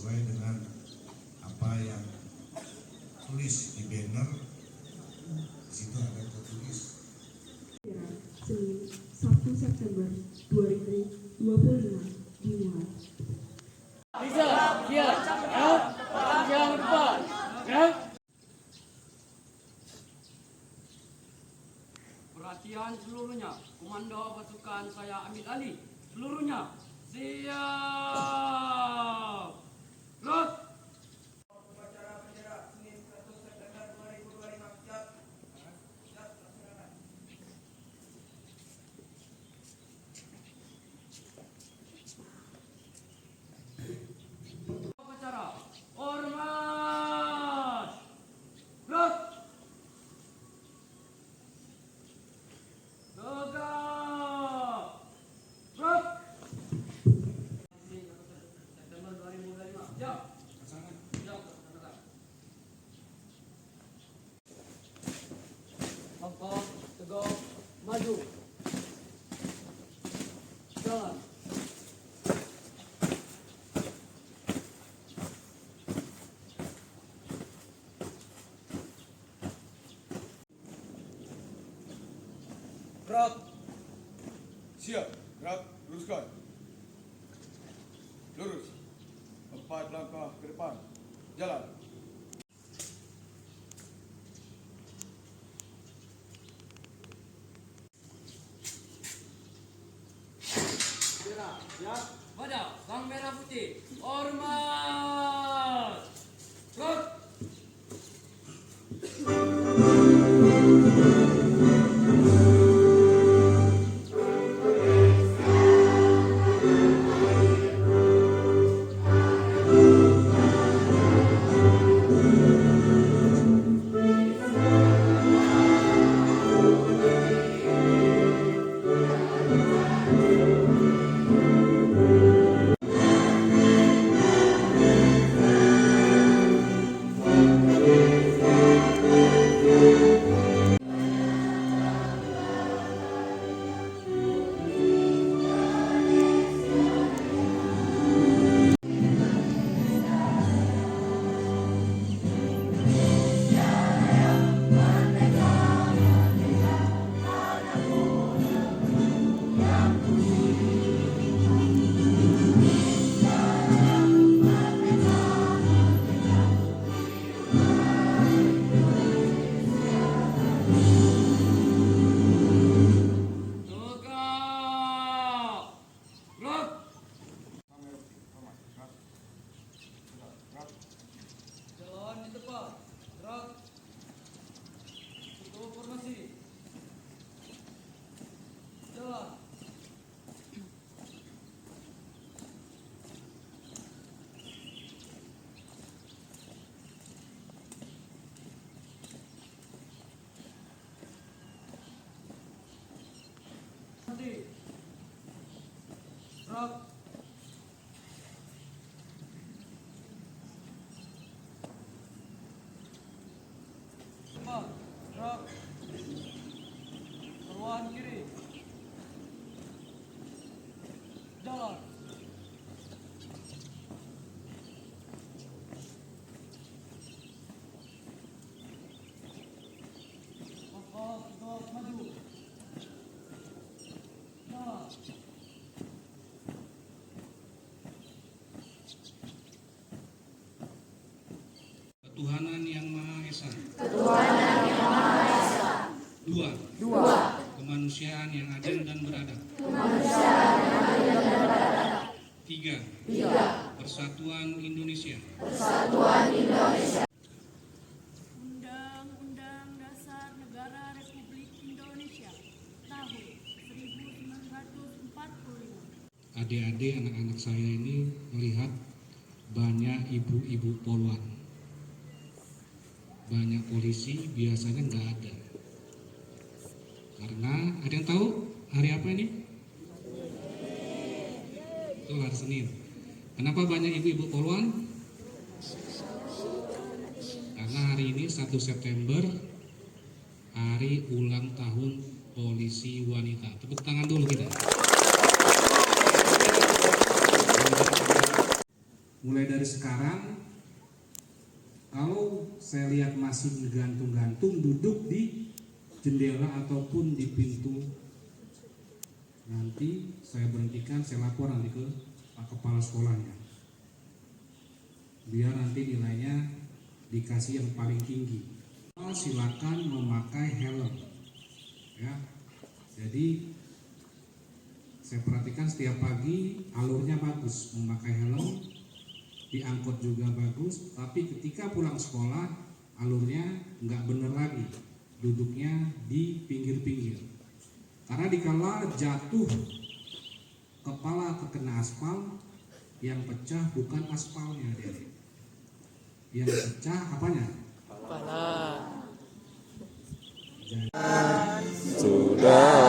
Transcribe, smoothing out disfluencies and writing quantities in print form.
sesuai dengan apa yang tulis di banner. Di situ ada tertulis Senin 1 September 2025 dimulai. Perhatian seluruhnya, Komando Pasukan saya Amin Ali, seluruhnya siap. Rot. Upacara bendera Senin 1 September 2025 siap. Siap laksanakan. Upacara Ormas. Rot. Tegak. Rot. September 2025 siap. Siap. Langkah tegak maju. Jalan. Gerak. Siap. Gerak. Luruskan. Lurus. 4 langkah ke depan. Jalan. Pada sang merah putih Ormas. Rot. Tegak. Rot. Jalan di depan. Gerak. Tutup formasi. Jalan. Nanti. Gerak. Depan. Gerak. Peruan kiri. Jalan. Langkah tegak maju. Jalan. Ketuhanan yang Maha Esa. Dua. Kemanusiaan yang adil dan beradab. Tiga. Persatuan Indonesia. Undang-Undang Dasar Negara Republik Indonesia tahun 1945. Adik-adik, anak-anak saya ini melihat banyak ibu-ibu poluan. Banyak polisi biasanya nggak ada. Karena ada yang tahu hari apa ini? Itu hari Senin. Kenapa banyak ibu-ibu poluan? Karena hari ini 1 September, hari ulang tahun polisi wanita. Tepuk tangan dulu kita. mulai dari sekarang kalau saya lihat masih gantung-gantung duduk di jendela ataupun di pintu, nanti saya berhentikan, saya lapor nanti ke Pak Kepala Sekolahnya, biar nanti nilainya dikasih yang paling tinggi. Silakan memakai helm, ya. Jadi saya perhatikan setiap pagi alurnya bagus, memakai helm, diangkut juga bagus, tapi ketika pulang sekolah alurnya nggak bener lagi, duduknya di pinggir-pinggir. Karena dikala jatuh kepala terkena aspal, yang pecah bukan aspalnya, Dede. Yang pecah apanya? Kepala. Jadi, Sudah